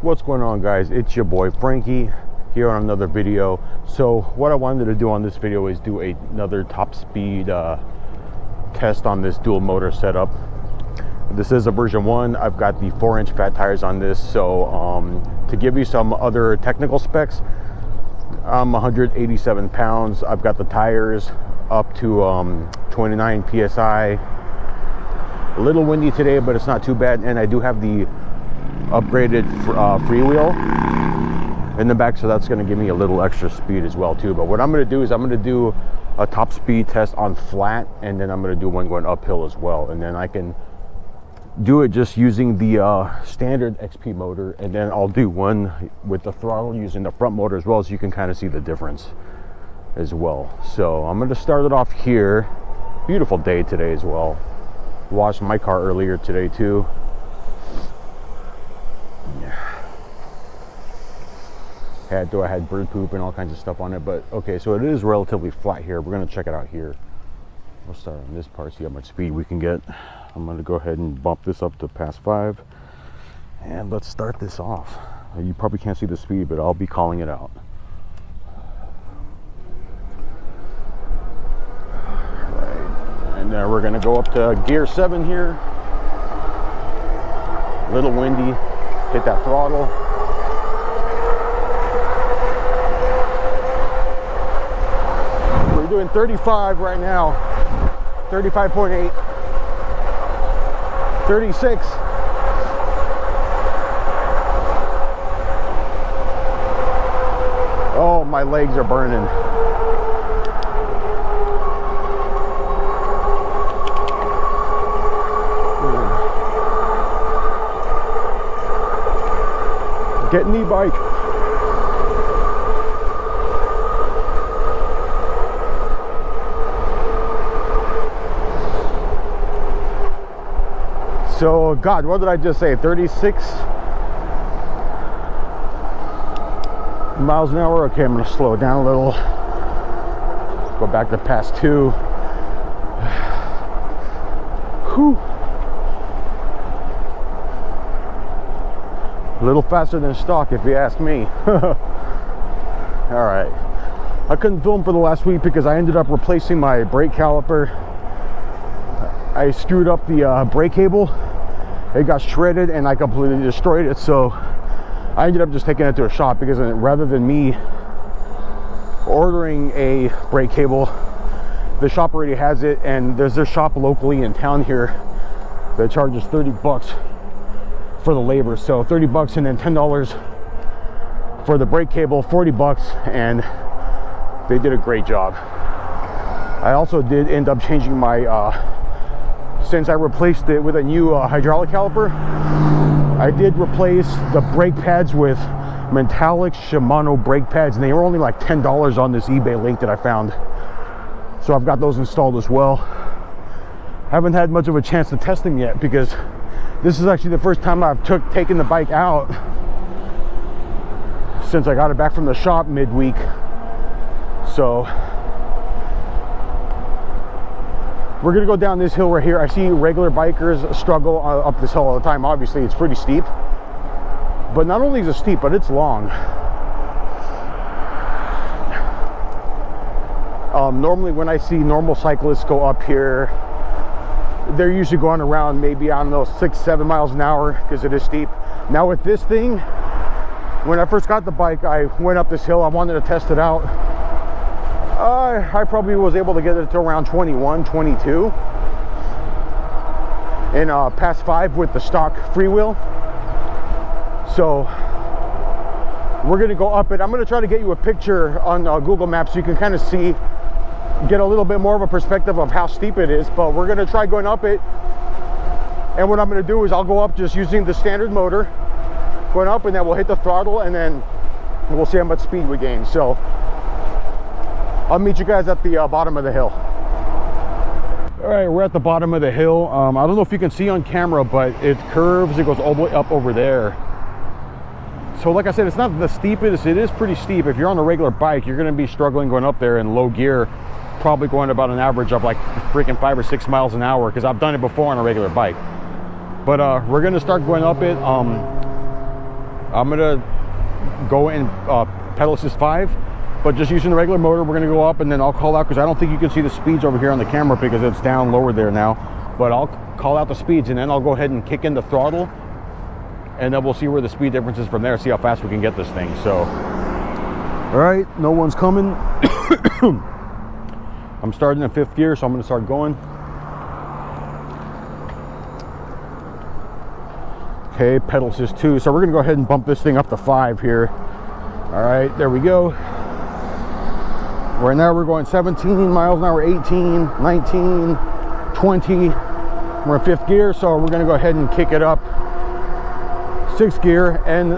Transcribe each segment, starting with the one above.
What's going on, guys? It's your boy Frankie here on another video. So what I wanted to do on this video is do another top speed test on this dual motor setup. This is a version 1. I've got the 4-inch fat tires on this. So to give you some other technical specs, I'm 187 pounds. I've got the tires up to 29 psi. A little windy today, but it's not too bad. And I do have the upgraded freewheel in the back, so that's going to give me a little extra speed as well too. But what I'm going to do is I'm going to do a top speed test on flat, and then I'm going to do one going uphill as well, and then I can do it just using the standard XP motor, and then I'll do one with the throttle using the front motor as well, so you can kind of see the difference as well. So I'm going to start it off here. Beautiful day today as well. Washed my car earlier today too. I had bird poop and all kinds of stuff on it, but okay, so it is relatively flat here. We're going to check it out here. We'll start on this part, see how much speed we can get. I'm going to go ahead and bump this up to past 5, and let's start this off. You probably can't see the speed, but I'll be calling it out. Right. And then we're going to go up to gear 7 here. A little windy. Hit that throttle. We're doing 35 right now. 35.8. 36. Oh, my legs are burning. Get in the bike. So, God, what did I just say? 36 miles an hour. Okay, I'm going to slow it down a little. Go back to past 2. Whew. A little faster than stock, if you ask me. All right. I couldn't film for the last week because I ended up replacing my brake caliper. I screwed up the brake cable. It got shredded and I completely destroyed it. So I ended up just taking it to a shop, because rather than me ordering a brake cable, the shop already has it, and there's this shop locally in town here that charges $30 for the labor. So $30 and then $10 for the brake cable, $40, and they did a great job. I also did end up changing my since I replaced it with a new hydraulic caliper, I did replace the brake pads with metallic Shimano brake pads, and they were only like $10 on this eBay link that I found. So I've got those installed as well. Haven't had much of a chance to test them yet, because this is actually the first time I've taken the bike out since I got it back from the shop midweek. So we're gonna go down this hill right here. I see regular bikers struggle up this hill all the time. Obviously, it's pretty steep, but not only is it steep, but it's long. Normally, when I see normal cyclists go up here, they're usually going around maybe, I don't know, 6-7 miles an hour, because it is steep. Now with this thing, when I first got the bike, I went up this hill. I wanted to test it out. I probably was able to get it to around 21, 22 in past 5 with the stock freewheel. So we're gonna go up it. I'm gonna try to get you a picture on Google Maps so you can kind of see, get a little bit more of a perspective of how steep it is. But we're gonna try going up it, and what I'm gonna do is I'll go up just using the standard motor, going up, and then we'll hit the throttle, and then we'll see how much speed we gain. So I'll meet you guys at the bottom of the hill. All right, we're at the bottom of the hill. I don't know if you can see on camera, but it curves. It goes all the way up over there. So like I said, it's not the steepest. It is pretty steep. If you're on a regular bike, you're going to be struggling going up there in low gear, probably going about an average of like freaking 5 or 6 miles an hour, because I've done it before on a regular bike. But we're going to start going up it. I'm gonna go in pedal assist 5, but just using the regular motor. We're gonna go up, and then I'll call out, because I don't think you can see the speeds over here on the camera because it's down lower there now, but I'll call out the speeds, and then I'll go ahead and kick in the throttle, and then we'll see where the speed difference is from there, see how fast we can get this thing. So all right, no one's coming. I'm starting in 5th gear, so I'm gonna start going. Okay, pedal assist 2. So we're gonna go ahead and bump this thing up to 5 here. All right, there we go. Right now we're going 17 miles an hour, 18, 19, 20. We're in 5th gear, so we're gonna go ahead and kick it up 6th gear, and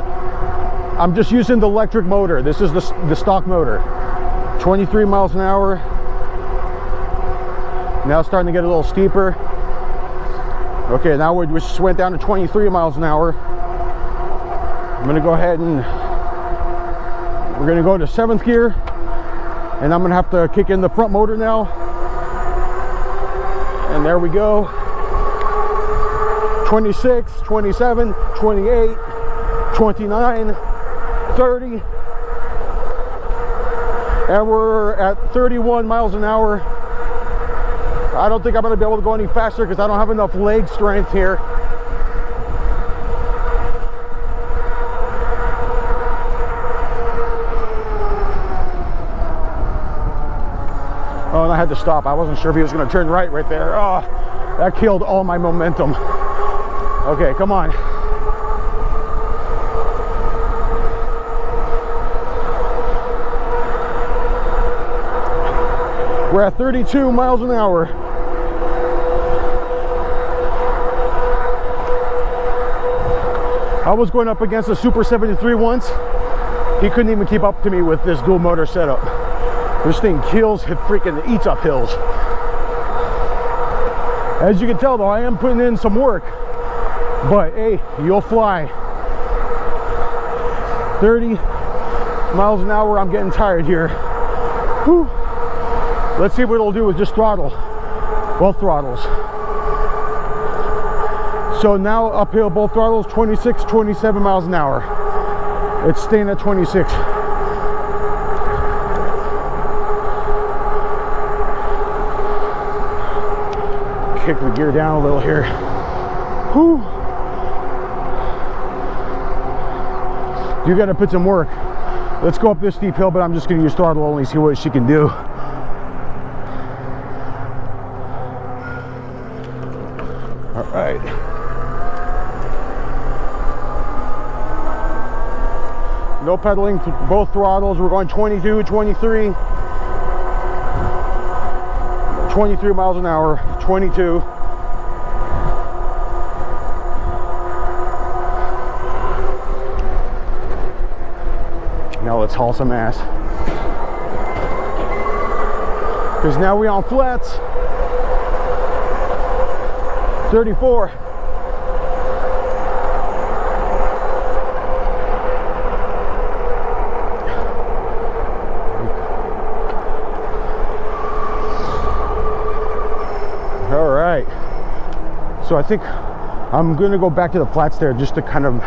I'm just using the electric motor. This is the stock motor. 23 miles an hour. Now it's starting to get a little steeper. Okay, now we just went down to 23 miles an hour. I'm gonna go ahead and we're gonna go to 7th gear, and I'm gonna have to kick in the front motor now. And there we go. 26, 27, 28, 29, 30. And we're at 31 miles an hour. I don't think I'm gonna be able to go any faster because I don't have enough leg strength here. Oh, and I had to stop. I wasn't sure if he was gonna turn right there. Oh, that killed all my momentum. Okay, come on. We're at 32 miles an hour. I was going up against a Super 73 once. He couldn't even keep up to me with this dual motor setup. This thing kills, it freaking eats up hills. As you can tell though, I am putting in some work, but hey, you'll fly. 30 miles an hour, I'm getting tired here. Whew. Let's see what it'll do with just throttle, both throttles. So now uphill, both throttles, 26, 27 miles an hour. It's staying at 26. Kick the gear down a little here. Whew. You gotta put some work. Let's go up this steep hill, but I'm just gonna use throttle only, see what she can do. All right. No pedaling for both throttles. We're going 22, 23. 23 miles an hour, 22. Now let's haul some ass. Because now we're on flats. 34. All right. So I think I'm gonna go back to the flats there just to kind of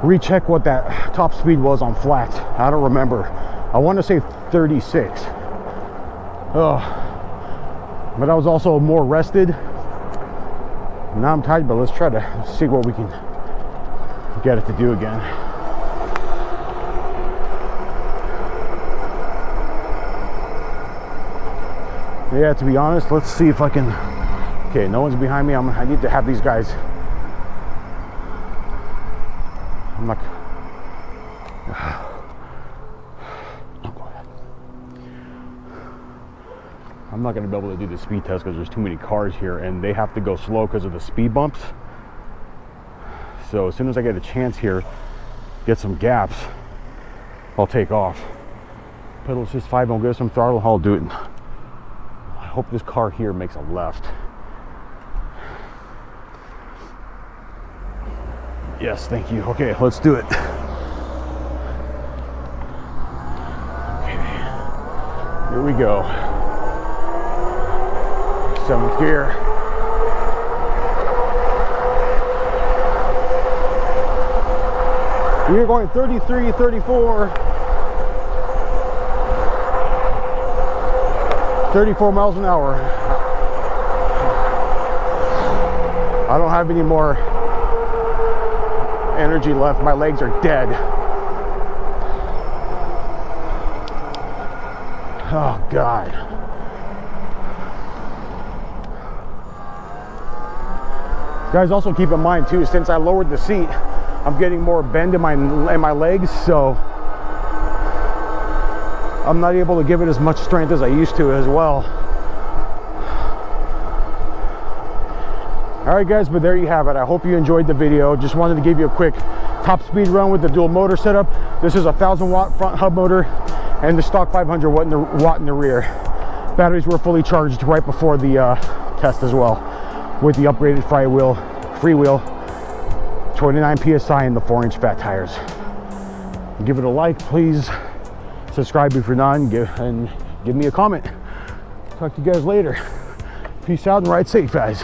recheck what that top speed was on flats. I don't remember. I want to say 36. Oh, but I was also more rested. Now I'm tired, but let's try to see what we can get it to do again. Yeah, to be honest, let's see if I can. Okay, no one's behind me. I need to have these guys. I'm not going to be able to do the speed test because there's too many cars here and they have to go slow because of the speed bumps. So as soon as I get a chance here, get some gaps, I'll take off. Pedal assist 5, I'll get some throttle, I'll do it. I hope this car here makes a left. Yes, thank you. Okay, let's do it. Okay, here we go. 7th gear. We are going 33, 34. 34 miles an hour. I don't have any more energy left. My legs are dead. Oh God. Guys, also keep in mind too, since I lowered the seat, I'm getting more bend in my legs, so I'm not able to give it as much strength as I used to as well. All right guys, but there you have it. I hope you enjoyed the video. Just wanted to give you a quick top speed run with the dual motor setup. This is a 1,000-watt front hub motor and the stock 500 watt in the rear. Batteries were fully charged right before the test as well, with the upgraded freewheel 29 psi and the 4-inch fat tires. Give it a like, please. Subscribe if you're not, and give me a comment. Talk to you guys later. Peace out and ride safe, guys.